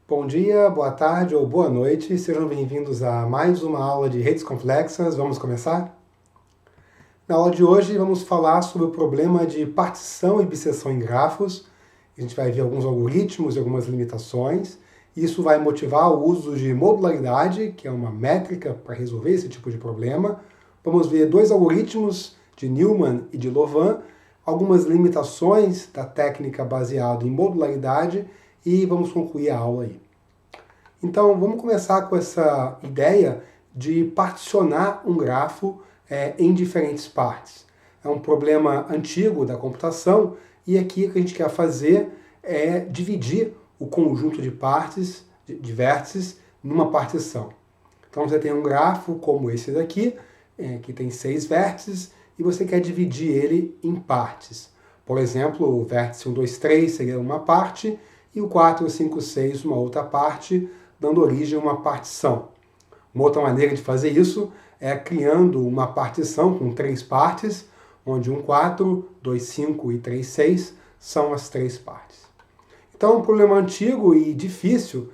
Bom dia, boa tarde ou boa noite, sejam bem-vindos a mais uma aula de redes complexas. Vamos começar? Na aula de hoje vamos falar sobre o problema de partição e bisseção em grafos. A gente vai ver alguns algoritmos e algumas limitações. Isso vai motivar o uso de modularidade, que é uma métrica para resolver esse tipo de problema. Vamos ver dois algoritmos de Newman e de Louvain, algumas limitações da técnica baseada em modularidade e vamos concluir a aula aí. Então, vamos começar com essa ideia de particionar um grafo em diferentes partes. É um problema antigo da computação e aqui o que a gente quer fazer é dividir o conjunto de partes, de vértices, numa partição. Então, você tem um grafo como esse daqui, que tem 6 vértices, e você quer dividir ele em partes. Por exemplo, o vértice 1, 2, 3 seria uma parte, e o 4, 5, 6 uma outra parte, dando origem a uma partição. Uma outra maneira de fazer isso é criando uma partição com 3 partes, onde 1, 4, 2, 5 e 3, 6 são as 3 partes. Então, é um problema antigo e difícil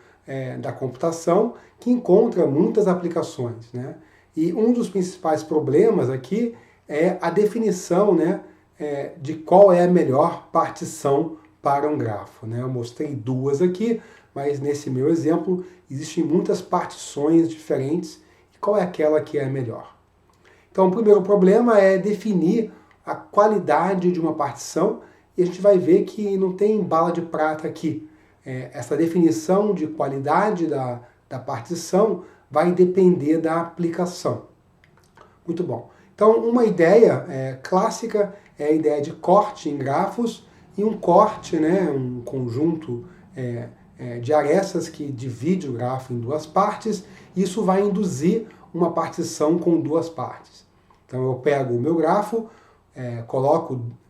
da computação que encontra muitas aplicações, né? E um dos principais problemas aqui é a definição, né, de qual é a melhor partição para um grafo, né? Eu mostrei duas aqui, mas nesse meu exemplo existem muitas partições diferentes e qual é aquela que é a melhor? Então, o primeiro problema é definir a qualidade de uma partição e a gente vai ver que não tem bala de prata aqui. Essa definição de qualidade da partição vai depender da aplicação. Muito bom. Então, uma ideia clássica é a ideia de corte em grafos e um corte, né, um conjunto de arestas que divide o grafo em duas partes. Isso vai induzir uma partição com duas partes. Então, eu pego o meu grafo,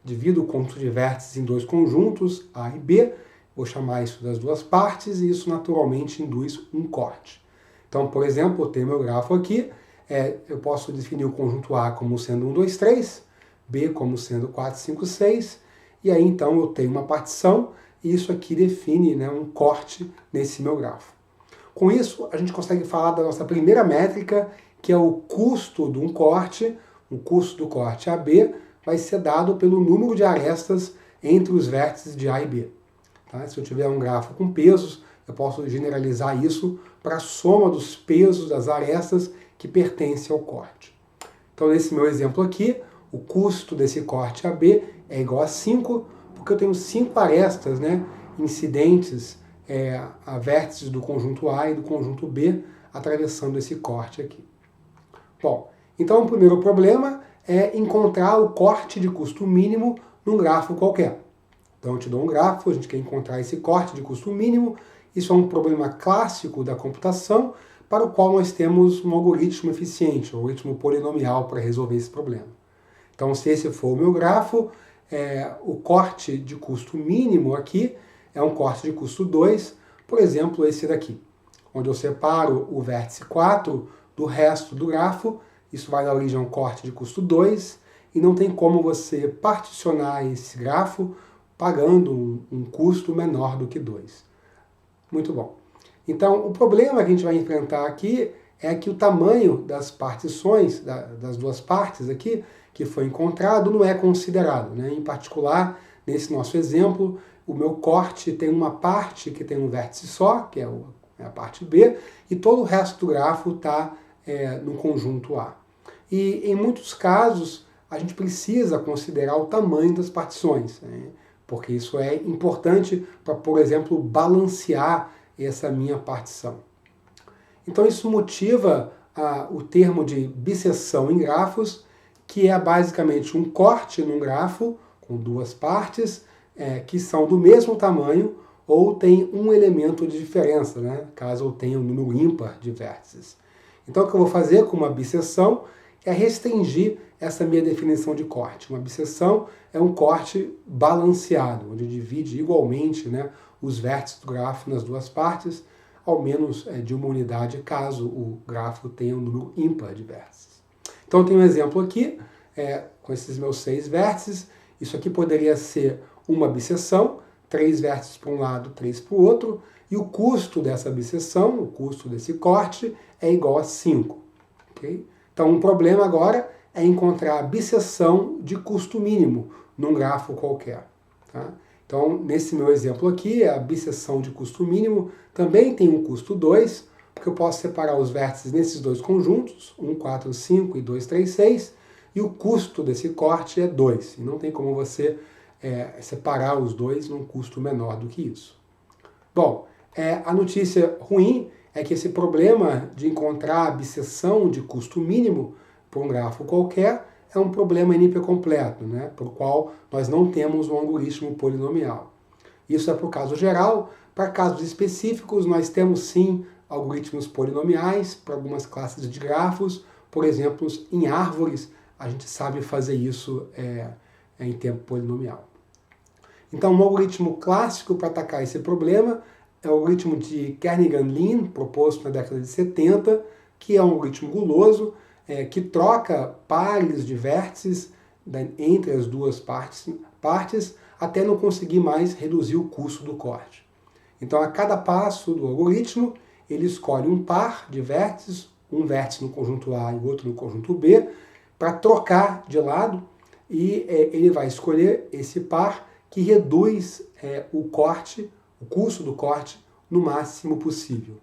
divido o conjunto de vértices em dois conjuntos, A e B, vou chamar isso das duas partes e isso naturalmente induz um corte. Então, por exemplo, eu tenho meu grafo aqui, eu posso definir o conjunto A como sendo 1, 2, 3, B como sendo 4, 5, 6, e aí então eu tenho uma partição e isso aqui define, né, um corte nesse meu grafo. Com isso, a gente consegue falar da nossa primeira métrica, que é o custo de um corte. O custo do corte AB vai ser dado pelo número de arestas entre os vértices de A e B. Tá? Se eu tiver um grafo com pesos, eu posso generalizar isso para a soma dos pesos das arestas que pertencem ao corte. Então, nesse meu exemplo aqui, o custo desse corte AB é igual a 5, porque eu tenho 5 arestas, né, incidentes a vértices do conjunto A e do conjunto B atravessando esse corte aqui. Bom, então o primeiro problema é encontrar o corte de custo mínimo num grafo qualquer. Então eu te dou um grafo, a gente quer encontrar esse corte de custo mínimo. Isso é um problema clássico da computação para o qual nós temos um algoritmo eficiente, um algoritmo polinomial para resolver esse problema. Então, se esse for o meu grafo, o corte de custo mínimo aqui é um corte de custo 2, por exemplo, esse daqui, onde eu separo o vértice 4 do resto do grafo. Isso vai dar origem a um corte de custo 2, e não tem como você particionar esse grafo pagando um custo menor do que 2. Muito bom. Então, o problema que a gente vai enfrentar aqui é que o tamanho das partições, das duas partes aqui, que foi encontrado, não é considerado, né? Em particular, nesse nosso exemplo, o meu corte tem uma parte que tem um vértice só, que é a parte B, e todo o resto do grafo está no conjunto A. E em muitos casos, a gente precisa considerar o tamanho das partições, né? Porque isso é importante para, por exemplo, balancear essa minha partição. Então isso motiva o termo de bisseção em grafos, que é basicamente um corte num grafo com duas partes que são do mesmo tamanho ou tem um elemento de diferença, né? Caso eu tenha um número ímpar de vértices. Então o que eu vou fazer com uma bisseção é restringir essa minha definição de corte. Uma bisseção é um corte balanceado, onde divide igualmente, né, os vértices do grafo nas duas partes, ao menos de uma unidade, caso o grafo tenha um número ímpar de vértices. Então eu tenho um exemplo aqui, com esses meus 6 vértices. Isso aqui poderia ser uma bisseção, 3 vértices para um lado, 3 para o outro, E o custo dessa bisseção, o custo desse corte, é igual a 5. Okay? Então, um problema agora é encontrar a bisseção de custo mínimo num grafo qualquer. Tá? Então, nesse meu exemplo aqui, a bisseção de custo mínimo também tem um custo 2, porque eu posso separar os vértices nesses dois conjuntos, 1, 4, 5 e 2, 3, 6, e o custo desse corte é 2. E não tem como você separar os dois num custo menor do que isso. Bom, a notícia ruim é que esse problema de encontrar a bisseção de custo mínimo para um grafo qualquer é um problema NP completo, né, para o qual nós não temos um algoritmo polinomial. Isso é para o caso geral. Para casos específicos, nós temos sim algoritmos polinomiais para algumas classes de grafos. Por exemplo, em árvores, a gente sabe fazer isso em tempo polinomial. Então, um algoritmo clássico para atacar esse problema é o algoritmo de Kernighan-Lin, proposto na década de 70, que é um algoritmo guloso, que troca pares de vértices entre as duas partes até não conseguir mais reduzir o custo do corte. Então, a cada passo do algoritmo, ele escolhe um par de vértices, um vértice no conjunto A e o outro no conjunto B, para trocar de lado, e ele vai escolher esse par que reduz o custo do corte no máximo possível.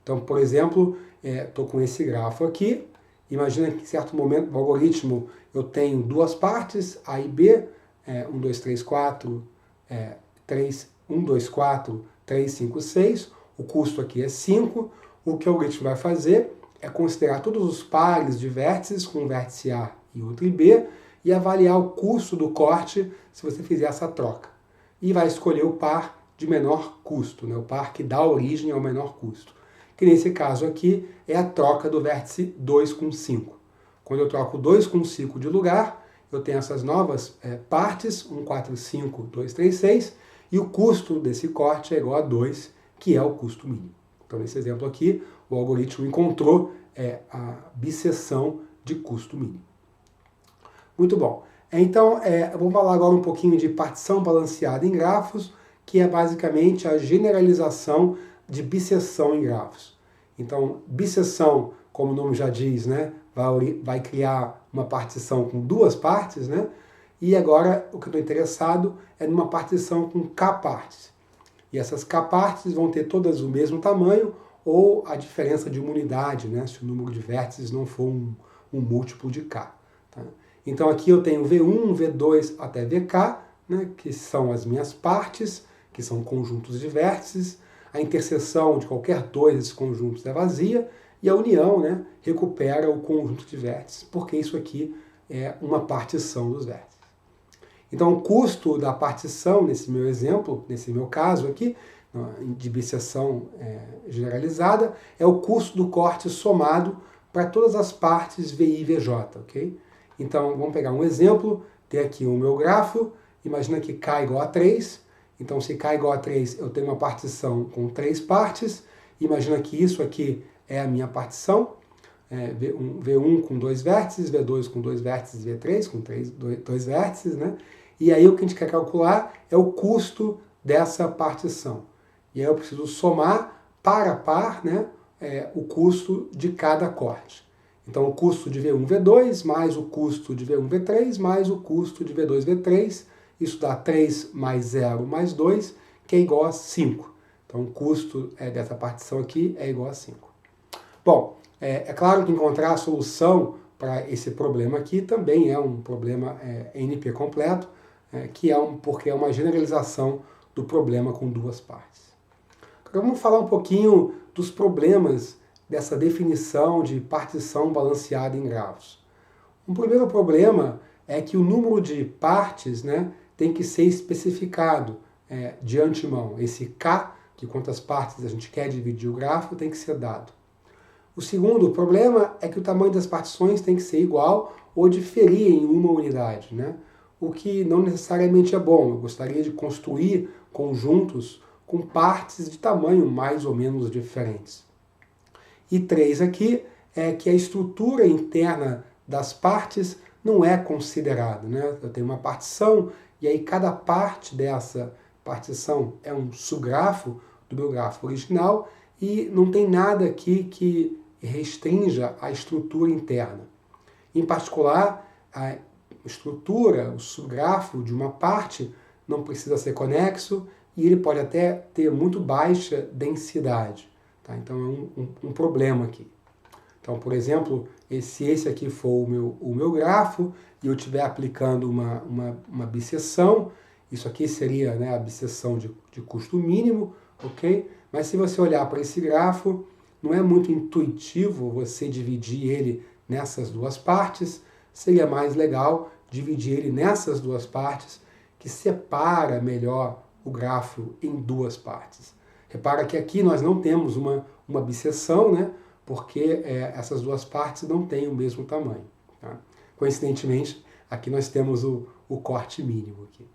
Então, por exemplo, estou com esse grafo aqui. Imagina que em certo momento do algoritmo eu tenho duas partes, A e B, 1, 2, 3, 4, 1, 2, 4, 3, 5, 6. O custo aqui é 5. O que o algoritmo vai fazer é considerar todos os pares de vértices, com um vértice A e outro B, e avaliar o custo do corte se você fizer essa troca. E vai escolher o par de menor custo, né? O par que dá origem ao menor custo. Que nesse caso aqui é a troca do vértice 2 com 5. Quando eu troco 2 com 5 de lugar, eu tenho essas novas partes, 1, 4, 5, 2, 3, 6, e o custo desse corte é igual a 2, que é o custo mínimo. Então, nesse exemplo aqui, o algoritmo encontrou a bisseção de custo mínimo. Muito bom. Então, vamos falar agora um pouquinho de partição balanceada em grafos, que é basicamente a generalização de bisseção em grafos. Então, bisseção, como o nome já diz, né, vai criar uma partição com duas partes, né? E agora o que eu estou interessado é numa partição com K partes. E essas K partes vão ter todas o mesmo tamanho ou a diferença de uma unidade, né, se o número de vértices não for um múltiplo de K. Tá? Então aqui eu tenho V1, V2 até VK, né, que são as minhas partes, que são conjuntos de vértices. A interseção de qualquer dois desses conjuntos é vazia, e a união, né, recupera o conjunto de vértices, porque isso aqui é uma partição dos vértices. Então o custo da partição, nesse meu exemplo, nesse meu caso aqui, de bisseção generalizada, é o custo do corte somado para todas as partes VI e VJ, ok? Então vamos pegar um exemplo, tem aqui o meu grafo, imagina que K igual a 3, então se K igual a 3 eu tenho uma partição com 3 partes, imagina que isso aqui é a minha partição, V1 com 2 vértices, V2 com 2 vértices, V3 com 2 vértices, né? E aí o que a gente quer calcular é o custo dessa partição. E aí eu preciso somar par a par, né, o custo de cada corte. Então o custo de V1, V2, mais o custo de V1, V3, mais o custo de V2, V3, isso dá 3 mais 0 mais 2, que é igual a 5. Então o custo dessa partição aqui é igual a 5. Bom, é claro que encontrar a solução para esse problema aqui também é um problema NP completo, porque é uma generalização do problema com duas partes. Agora vamos falar um pouquinho dos problemas dessa definição de partição balanceada em grafos. Um primeiro problema é que o número de partes, né, tem que ser especificado de antemão. Esse K, que quantas partes a gente quer dividir o grafo, tem que ser dado. O segundo problema é que o tamanho das partições tem que ser igual ou diferir em uma unidade, né? O que não necessariamente é bom. Eu gostaria de construir conjuntos com partes de tamanho mais ou menos diferentes. E 3 aqui é que a estrutura interna das partes não é considerada, né? Eu tenho uma partição e aí cada parte dessa partição é um subgrafo do meu grafo original e não tem nada aqui que restrinja a estrutura interna. Em particular, a estrutura, o subgrafo de uma parte não precisa ser conexo e ele pode até ter muito baixa densidade. Tá? Então é um problema aqui. Então, por exemplo, se esse aqui for o meu grafo e eu estiver aplicando uma bisseção, isso aqui seria, né, a bisseção de custo mínimo, ok? Mas se você olhar para esse grafo, não é muito intuitivo você dividir ele nessas duas partes, seria mais legal dividir ele nessas duas partes, que separa melhor o grafo em duas partes. Repara que aqui nós não temos uma bisseção, né? Porque essas duas partes não têm o mesmo tamanho. Tá? Coincidentemente, aqui nós temos o corte mínimo. Aqui.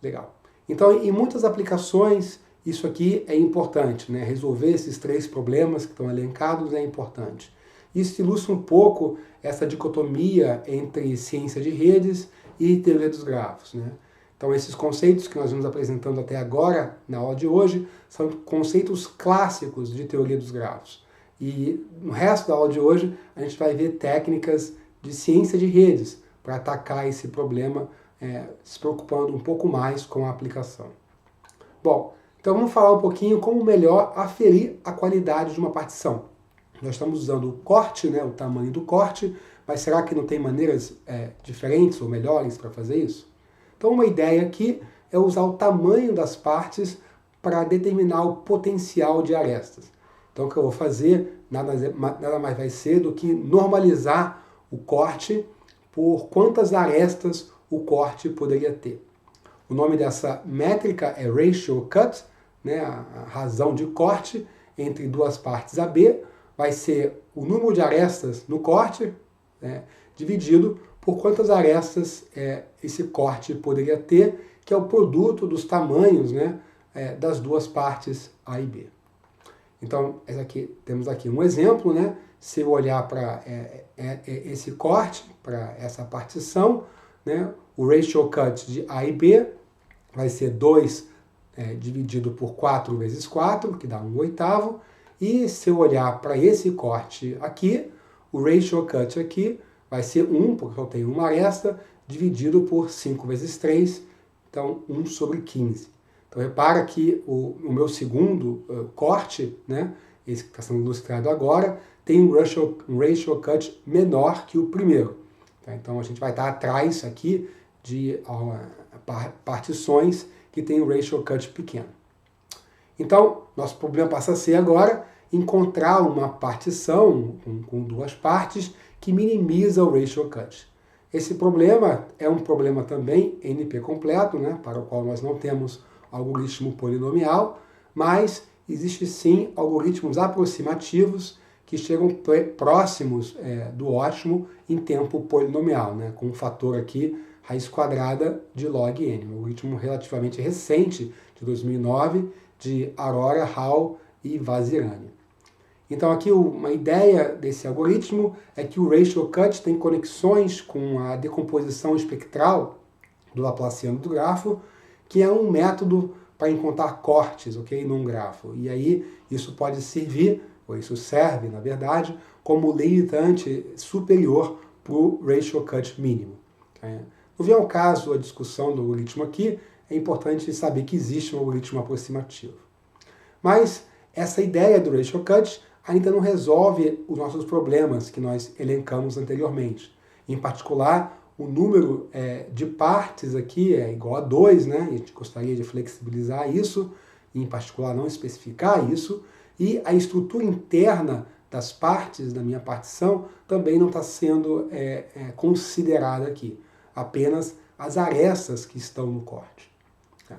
Legal. Então, em muitas aplicações, isso aqui é importante, né? Resolver esses três problemas que estão elencados é importante. Isso ilustra um pouco essa dicotomia entre ciência de redes e teoria dos grafos. Né? Então, esses conceitos que nós vamos apresentando até agora, na aula de hoje, são conceitos clássicos de teoria dos grafos. E no resto da aula de hoje, a gente vai ver técnicas de ciência de redes para atacar esse problema, se preocupando um pouco mais com a aplicação. Bom, então vamos falar um pouquinho como melhor aferir a qualidade de uma partição. Nós estamos usando o corte, né, o tamanho do corte, mas será que não tem maneiras diferentes ou melhores para fazer isso? Então uma ideia aqui é usar o tamanho das partes para determinar o potencial de arestas. Então o que eu vou fazer nada mais vai ser do que normalizar o corte por quantas arestas o corte poderia ter. O nome dessa métrica é ratio cut, né, a razão de corte entre duas partes AB, vai ser o número de arestas no corte, né, dividido por quantas arestas esse corte poderia ter, que é o produto dos tamanhos, né, das duas partes A e B. Então, temos aqui um exemplo, né? Se eu olhar para esse corte, para essa partição, né, o ratio cut de A e B vai ser 2 dividido por 4 vezes 4, que dá 1/8. E se eu olhar para esse corte aqui, o ratio cut aqui vai ser 1, porque eu tenho uma aresta, dividido por 5 vezes 3, então 1/15. Então repara que o meu segundo corte, né, esse que está sendo ilustrado agora, tem um ratio cut menor que o primeiro. Tá? Então a gente vai estar atrás aqui de partições que tem um ratio cut pequeno. Então, nosso problema passa a ser agora encontrar uma partição com duas partes que minimiza o ratio cut. Esse problema é um problema também NP completo, né, para o qual nós não temos algoritmo polinomial, mas existe sim algoritmos aproximativos que chegam próximos do ótimo em tempo polinomial, né, com um fator aqui, raiz quadrada de log n, um algoritmo relativamente recente, de 2009, de Arora, Hall e Vazirani. Então aqui uma ideia desse algoritmo é que o ratio cut tem conexões com a decomposição espectral do Laplaciano do grafo, que é um método para encontrar cortes, ok, num grafo. E aí isso pode servir, ou isso serve, na verdade, como limitante superior para o ratio cut mínimo. Não vem ao caso a discussão do algoritmo aqui, é importante saber que existe um algoritmo aproximativo. Mas essa ideia do ratio cut ainda não resolve os nossos problemas que nós elencamos anteriormente. Em particular, o número de partes aqui é igual a 2, né? E a gente gostaria de flexibilizar isso, em particular não especificar isso, e a estrutura interna das partes da minha partição também não está sendo considerada aqui, apenas as arestas que estão no corte,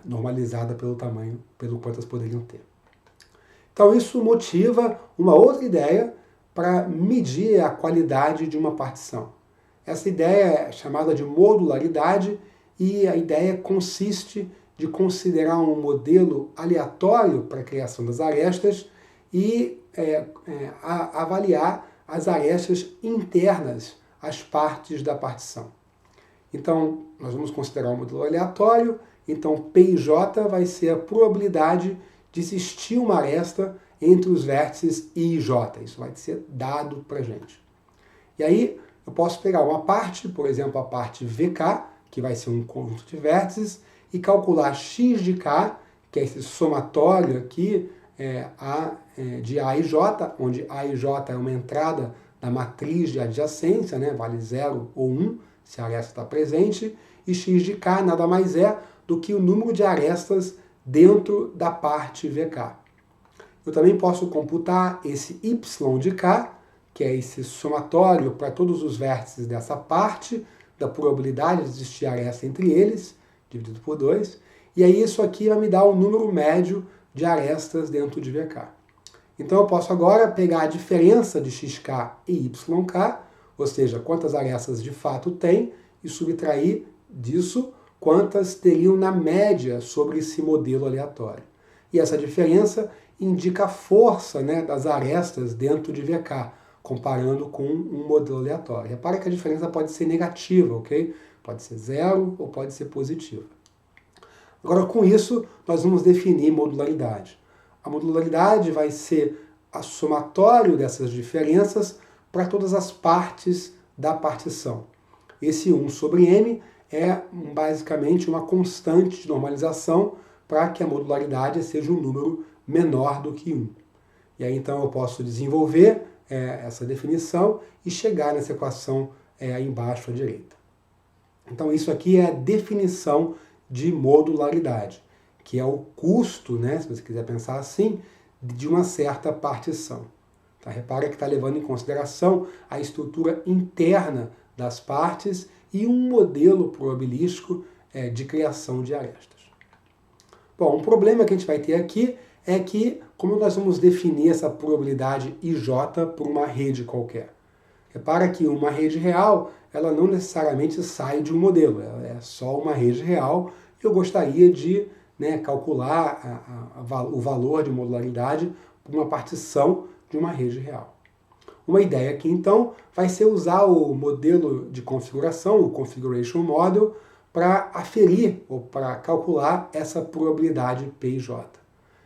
normalizada pelo tamanho, pelo quantas poderiam ter. Então isso motiva uma outra ideia para medir a qualidade de uma partição. Essa ideia é chamada de modularidade e a ideia consiste de considerar um modelo aleatório para a criação das arestas e avaliar as arestas internas às partes da partição. Então, nós vamos considerar um modelo aleatório, então PJ vai ser a probabilidade de existir uma aresta entre os vértices I e J. Isso vai ser dado para a gente. E aí eu posso pegar uma parte, por exemplo, a parte VK, que vai ser um conjunto de vértices, e calcular x de k, que é esse somatório aqui, de A e J, onde A e J é uma entrada da matriz de adjacência, né, vale 0 ou 1, se a aresta está presente, e x de k nada mais é do que o número de arestas dentro da parte VK. Eu também posso computar esse y de k, que é esse somatório para todos os vértices dessa parte, da probabilidade de existir aresta entre eles, dividido por 2, e aí isso aqui vai me dar o número médio de arestas dentro de VK. Então eu posso agora pegar a diferença de xk e yk, ou seja, quantas arestas de fato tem, e subtrair disso quantas teriam na média sobre esse modelo aleatório. E essa diferença indica a força, né, das arestas dentro de VK, comparando com um modelo aleatório. Repara que a diferença pode ser negativa, ok? Pode ser 0 ou pode ser positiva. Agora, com isso, nós vamos definir modularidade. A modularidade vai ser a somatório dessas diferenças para todas as partes da partição. Esse 1 sobre m é basicamente uma constante de normalização para que a modularidade seja um número menor do que 1. E aí, então, eu posso desenvolver essa definição e chegar nessa equação aí embaixo à direita. Então, isso aqui é a definição de modularidade, que é o custo, né, se você quiser pensar assim, de uma certa partição. Tá? Repara que está levando em consideração a estrutura interna das partes e um modelo probabilístico de criação de arestas. Bom, um problema que a gente vai ter aqui é que, como nós vamos definir essa probabilidade IJ por uma rede qualquer? Repara que uma rede real, ela não necessariamente sai de um modelo, ela é só uma rede real, e eu gostaria de calcular o valor de modularidade por uma partição de uma rede real. Uma ideia aqui, então, vai ser usar o modelo de configuração, o Configuration Model, para aferir ou para calcular essa probabilidade PJ.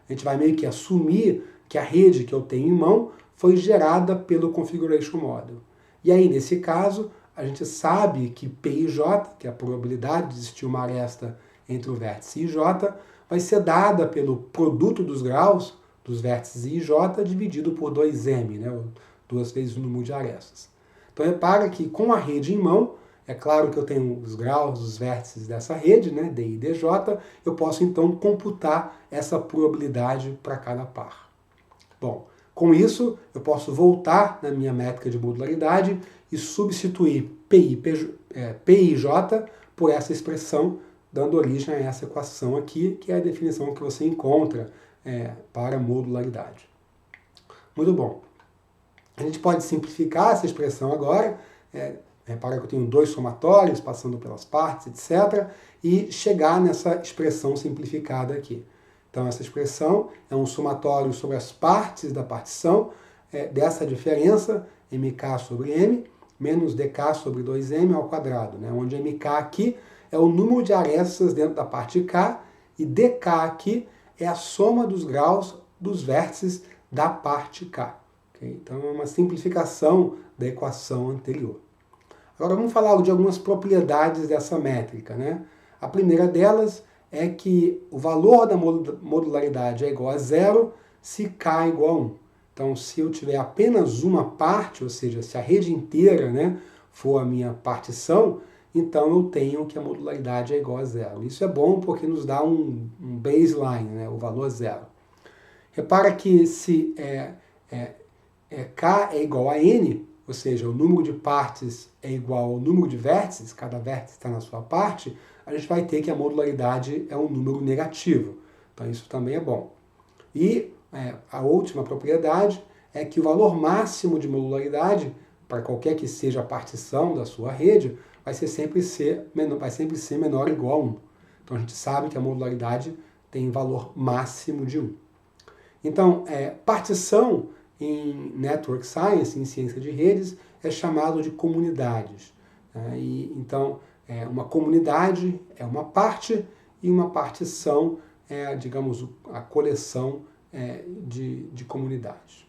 A gente vai meio que assumir que a rede que eu tenho em mão foi gerada pelo Configuration Model. E aí, nesse caso, a gente sabe que PIJ, que é a probabilidade de existir uma aresta entre o vértice IJ, vai ser dada pelo produto dos graus dos vértices IJ dividido por 2m, né, 2 vezes o número de arestas. Então repara que com a rede em mão, é claro que eu tenho os graus dos vértices dessa rede, né, DI e DJ, eu posso então computar essa probabilidade para cada par. Bom, com isso eu posso voltar na minha métrica de modularidade e substituir PIJ por essa expressão, dando origem a essa equação aqui, que é a definição que você encontra para modularidade. Muito bom. A gente pode simplificar essa expressão agora, repara que eu tenho 2 somatórios passando pelas partes, etc., e chegar nessa expressão simplificada aqui. Então essa expressão é um somatório sobre as partes da partição dessa diferença, mk sobre m, menos dk sobre 2m ao quadrado, né? Onde mk aqui é o número de arestas dentro da parte K, e dk aqui é a soma dos graus dos vértices da parte K. Okay? Então é uma simplificação da equação anterior. Agora vamos falar de algumas propriedades dessa métrica, né? A primeira delas é que o valor da modularidade é igual a 0 se K é igual a 1. Então, se eu tiver apenas uma parte, ou seja, se a rede inteira, né, for a minha partição, então eu tenho que a modularidade é igual a 0. Isso é bom porque nos dá um baseline, né, o valor 0. Repara que se K é igual a N, ou seja, o número de partes é igual ao número de vértices, cada vértice está na sua parte, a gente vai ter que a modularidade é um número negativo. Então isso também é bom. E a última propriedade é que o valor máximo de modularidade, para qualquer que seja a partição da sua rede, vai sempre ser menor ou igual a 1. Então a gente sabe que a modularidade tem valor máximo de 1. Então, partição em Network Science, em ciência de redes, é chamado de comunidades. Então, uma comunidade é uma parte e uma partição é, digamos, a coleção de comunidades.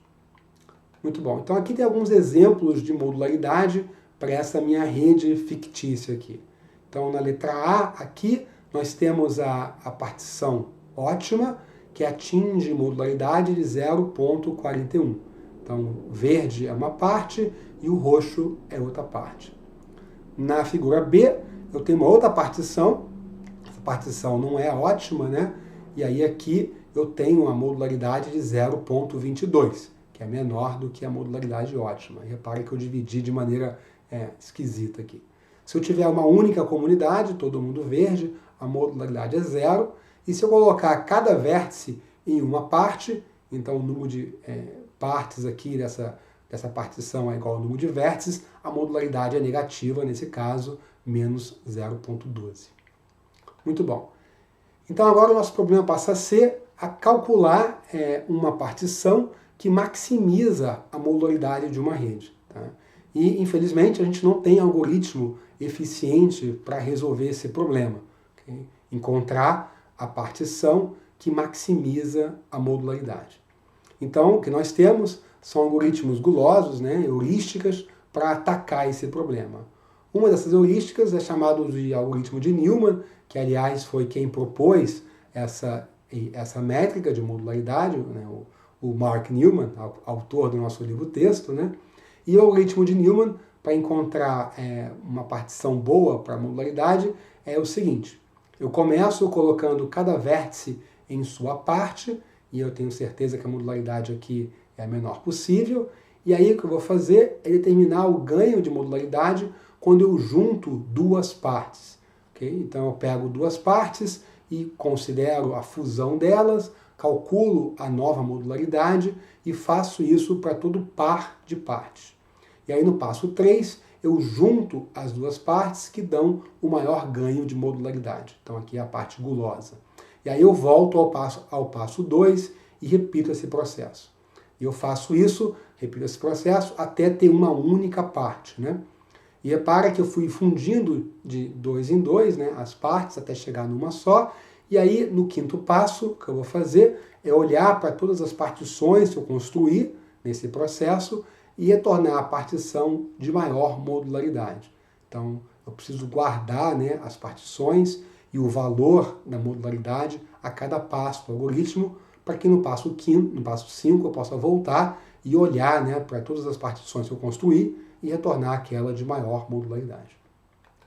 Muito bom. Então aqui tem alguns exemplos de modularidade para essa minha rede fictícia aqui. Então na letra A, aqui, nós temos a partição ótima, que atinge modularidade de 0,41. Então verde é uma parte e o roxo é outra parte. Na figura B, eu tenho uma outra partição. Essa partição não é ótima, né? E aí aqui eu tenho uma modularidade de 0,22, que é menor do que a modularidade ótima. E repare que eu dividi de maneira esquisita aqui. Se eu tiver uma única comunidade, todo mundo verde, a modularidade é 0. E se eu colocar cada vértice em uma parte, então o número de partes aqui dessa partição é igual ao número de vértices, a modularidade é negativa, nesse caso, menos 0,12. Muito bom. Então agora o nosso problema passa a ser a calcular uma partição que maximiza a modularidade de uma rede. Tá? E, infelizmente, a gente não tem algoritmo eficiente para resolver esse problema. Okay? Encontrar a partição que maximiza a modularidade. Então, o que nós temos são algoritmos gulosos, né, heurísticas, para atacar esse problema. Uma dessas heurísticas é chamada de algoritmo de Newman, que, aliás, foi quem propôs essa métrica de modularidade, né, o Mark Newman, autor do nosso livro-texto, né? E o algoritmo de Newman, para encontrar uma partição boa para a modularidade, é o seguinte: eu começo colocando cada vértice em sua parte, e eu tenho certeza que a modularidade aqui é a menor possível, e aí o que eu vou fazer é determinar o ganho de modularidade quando eu junto duas partes. Okay? Então eu pego duas partes e considero a fusão delas, calculo a nova modularidade e faço isso para todo par de partes. E aí no passo 3, eu junto as duas partes que dão o maior ganho de modularidade. Então aqui é a parte gulosa. E aí eu volto ao passo 2 e repito esse processo. E eu faço isso, repito esse processo, até ter uma única parte, né? E repara que eu fui fundindo de 2 em 2, né, as partes até chegar numa só. E aí, no quinto passo, o que eu vou fazer é olhar para todas as partições que eu construí nesse processo e retornar a partição de maior modularidade. Então, eu preciso guardar, né, as partições e o valor da modularidade a cada passo do algoritmo, para que no passo 5 eu possa voltar e olhar, né, para todas as partições que eu construí e retornar aquela de maior modularidade.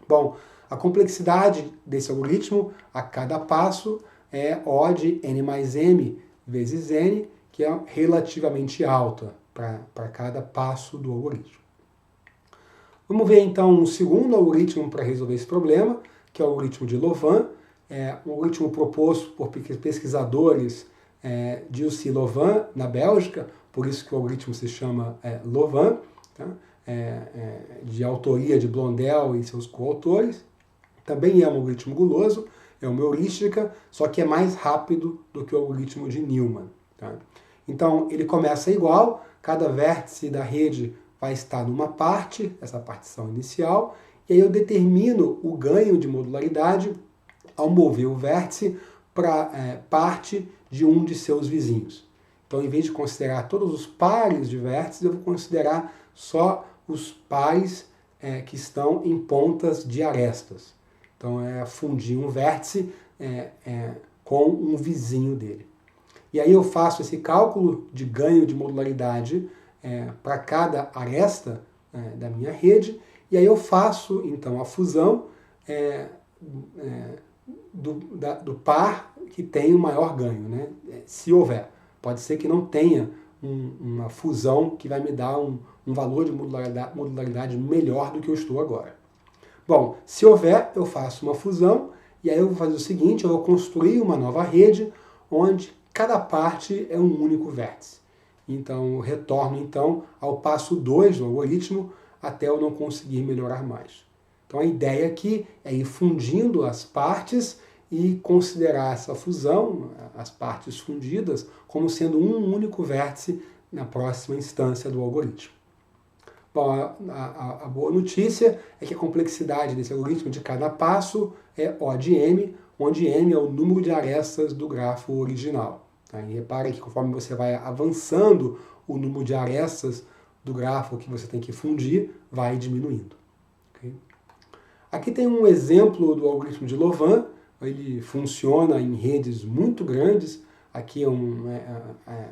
Bom, a complexidade desse algoritmo a cada passo é O de n mais m vezes n, que é relativamente alta para cada passo do algoritmo. Vamos ver então um segundo algoritmo para resolver esse problema, que é o algoritmo de Louvain. É um algoritmo proposto por pesquisadores Gilles Louvain, na Bélgica, por isso que o algoritmo se chama Louvain, tá? De autoria de Blondel e seus coautores. Também é um algoritmo guloso, é uma heurística, só que é mais rápido do que o algoritmo de Newman. Tá? Então, ele começa igual, cada vértice da rede vai estar numa parte, essa partição inicial, e aí eu determino o ganho de modularidade ao mover o vértice para parte de um de seus vizinhos. Então, em vez de considerar todos os pares de vértices, eu vou considerar só os pares que estão em pontas de arestas. Então, é fundir um vértice com um vizinho dele. E aí eu faço esse cálculo de ganho de modularidade para cada aresta da minha rede, e aí eu faço, então, a fusão do par que tem o maior ganho, né? Se houver. Pode ser que não tenha uma fusão que vai me dar um valor de modularidade melhor do que eu estou agora. Bom, se houver, eu faço uma fusão, e aí eu vou fazer o seguinte: eu vou construir uma nova rede onde cada parte é um único vértice. Então, eu retorno então ao passo 2 do algoritmo até eu não conseguir melhorar mais. Então, a ideia aqui é ir fundindo as partes e considerar essa fusão, as partes fundidas, como sendo um único vértice na próxima instância do algoritmo. Bom, a boa notícia é que a complexidade desse algoritmo de cada passo é O de m, onde m é o número de arestas do grafo original. Tá? E repara que conforme você vai avançando, o número de arestas do grafo que você tem que fundir vai diminuindo. Okay? Aqui tem um exemplo do algoritmo de Louvain. Ele funciona em redes muito grandes. Aqui é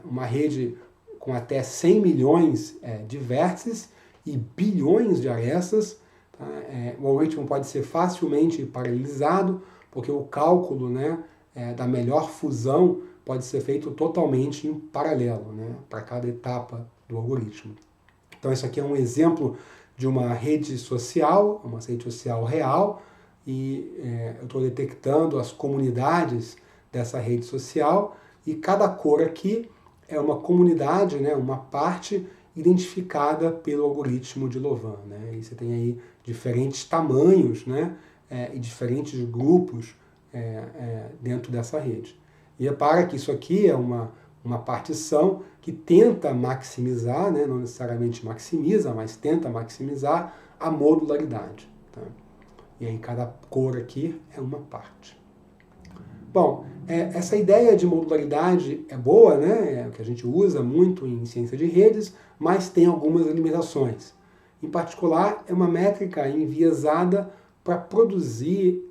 uma rede com até 100 milhões de vértices e bilhões de arestas. Tá? O algoritmo pode ser facilmente paralelizado, porque o cálculo, né, da melhor fusão pode ser feito totalmente em paralelo, né, para cada etapa do algoritmo. Então, isso aqui é um exemplo de uma rede social real, e eu estou detectando as comunidades dessa rede social, e cada cor aqui é uma comunidade, né, uma parte identificada pelo algoritmo de Louvain. Né? E você tem aí diferentes tamanhos, né, e diferentes grupos dentro dessa rede. E repara que isso aqui é uma partição que tenta maximizar, né, não necessariamente maximiza, mas tenta maximizar a modularidade. Tá? E aí cada cor aqui é uma parte. Bom, essa ideia de modularidade é boa, né? É o que a gente usa muito em ciência de redes, mas tem algumas limitações. Em particular, é uma métrica enviesada para produzir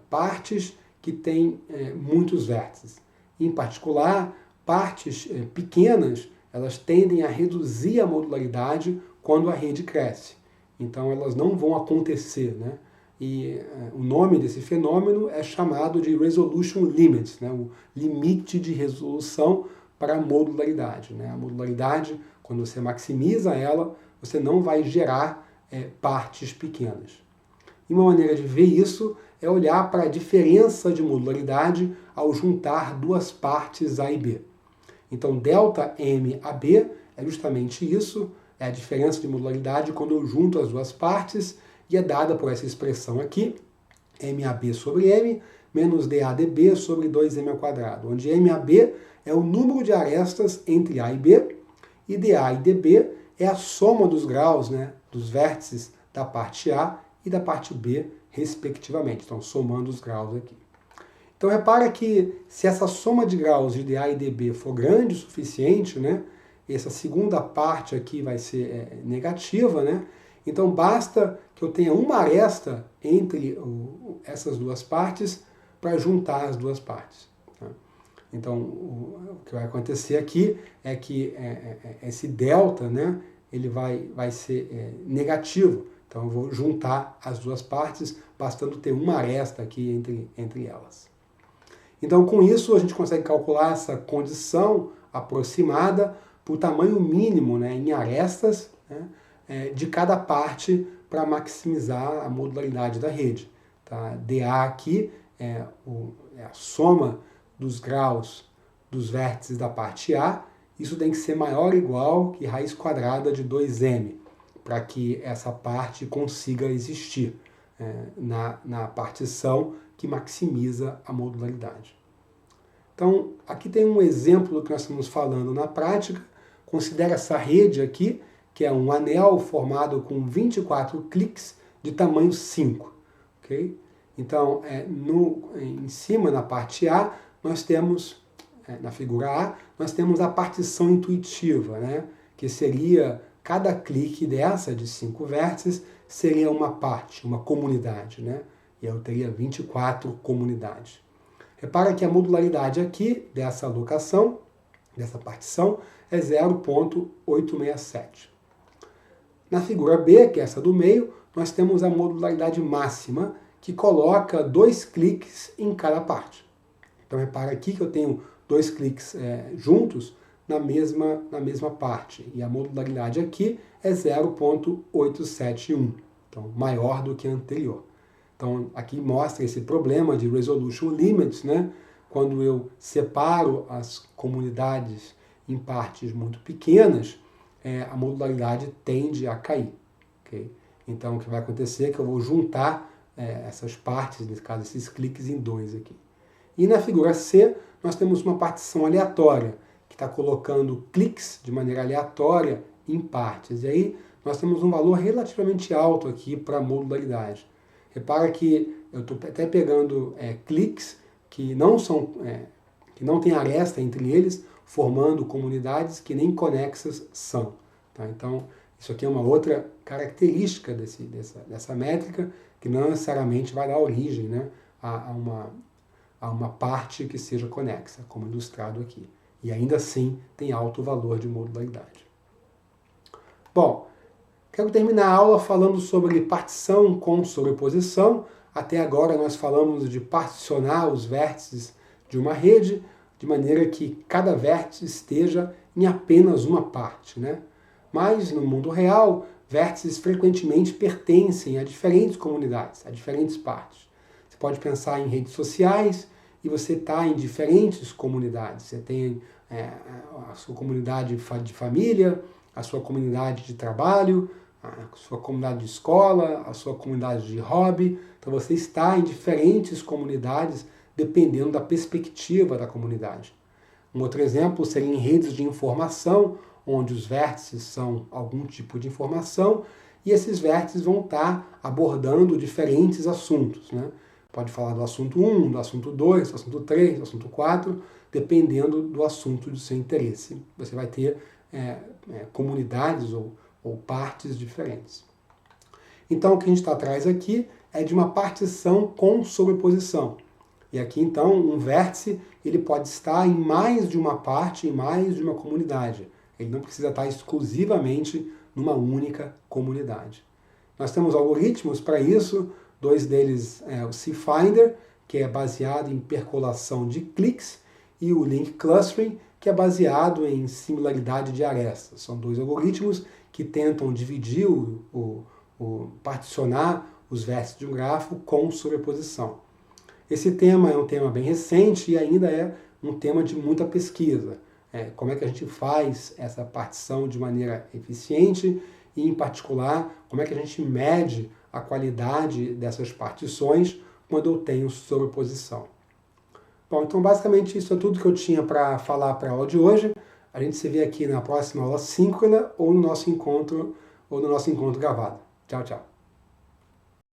partes que têm muitos vértices. Em particular, partes pequenas, elas tendem a reduzir a modularidade quando a rede cresce. Então, elas não vão acontecer, né? E o nome desse fenômeno é chamado de resolution limits, né? O limite de resolução para a modularidade. Né? A modularidade, quando você maximiza ela, você não vai gerar partes pequenas. E uma maneira de ver isso é olhar para a diferença de modularidade ao juntar duas partes A e B. Então, delta M a B é justamente isso, é a diferença de modularidade quando eu junto as duas partes, e é dada por essa expressão aqui, MAB sobre M, menos DAdB sobre 2M ao quadrado, onde MAB é o número de arestas entre A e B, e DA e DB é a soma dos graus, né, dos vértices da parte A e da parte B, respectivamente. Então, somando os graus aqui. Então, repara que se essa soma de graus de DA e DB for grande o suficiente, né, essa segunda parte aqui vai ser negativa, né? Então, basta que eu tenha uma aresta entre essas duas partes para juntar as duas partes. Tá? Então, o que vai acontecer aqui é que esse delta, né, ele vai ser negativo. Então, eu vou juntar as duas partes, bastando ter uma aresta aqui entre elas. Então, com isso, a gente consegue calcular essa condição aproximada para o tamanho mínimo, né, em arestas, né, de cada parte para maximizar a modularidade da rede. Tá? DA aqui é a soma dos graus dos vértices da parte A. Isso tem que ser maior ou igual que raiz quadrada de 2m, para que essa parte consiga existir na partição que maximiza a modularidade. Então, aqui tem um exemplo do que nós estamos falando na prática. Considera essa rede aqui, que é um anel formado com 24 cliques de tamanho 5. Okay? Então, em cima, na parte A, nós temos, na figura A, nós temos a partição intuitiva, né? Que seria, cada clique dessa, de 5 vértices, seria uma parte, uma comunidade. Né? E eu teria 24 comunidades. Repara que a modularidade aqui, dessa alocação, dessa partição, é 0,867. Na figura B, que é essa do meio, nós temos a modularidade máxima, que coloca 2 cliques em cada parte. Então, repara aqui que eu tenho 2 cliques juntos na mesma parte. E a modularidade aqui é 0,871. Então, maior do que a anterior. Então, aqui mostra esse problema de resolution limits, né? Quando eu separo as comunidades em partes muito pequenas, a modularidade tende a cair. Okay? Então, o que vai acontecer é que eu vou juntar essas partes, nesse caso, esses cliques em 2 aqui. E na figura C, nós temos uma partição aleatória, que está colocando cliques de maneira aleatória em partes. E aí, nós temos um valor relativamente alto aqui para a modularidade. Repara que eu estou até pegando cliques que não são, que não tem aresta entre eles, formando comunidades que nem conexas são. Tá? Então, isso aqui é uma outra característica dessa métrica, que não necessariamente vai dar origem, né, a uma parte que seja conexa, como ilustrado aqui. E ainda assim tem alto valor de modularidade. Bom, quero terminar a aula falando sobre partição com sobreposição. Até agora nós falamos de particionar os vértices de uma rede, de maneira que cada vértice esteja em apenas uma parte, né? Mas no mundo real, vértices frequentemente pertencem a diferentes comunidades, a diferentes partes. Você pode pensar em redes sociais e você está em diferentes comunidades. Você tem a sua comunidade de família, a sua comunidade de trabalho, a sua comunidade de escola, a sua comunidade de hobby. Então você está em diferentes comunidades dependendo da perspectiva da comunidade. Um outro exemplo seria em redes de informação, onde os vértices são algum tipo de informação e esses vértices vão estar abordando diferentes assuntos, né? Pode falar do assunto 1, do assunto 2, do assunto 3, do assunto 4, dependendo do assunto do seu interesse. Você vai ter comunidades ou partes diferentes. Então, o que a gente está atrás aqui é de uma partição com sobreposição. E aqui, então, um vértice ele pode estar em mais de uma parte, em mais de uma comunidade. Ele não precisa estar exclusivamente numa única comunidade. Nós temos algoritmos para isso, dois deles é o cFinder, que é baseado em percolação de cliques, e o Link Clustering, que é baseado em similaridade de arestas. São dois algoritmos que tentam dividir, particionar os vértices de um grafo com sobreposição. Esse tema é um tema bem recente e ainda é um tema de muita pesquisa. Como é que a gente faz essa partição de maneira eficiente e, em particular, como é que a gente mede a qualidade dessas partições quando eu tenho sobreposição. Bom, então basicamente isso é tudo que eu tinha para falar para a aula de hoje. A gente se vê aqui na próxima aula síncrona ou no nosso encontro gravado. Tchau, tchau.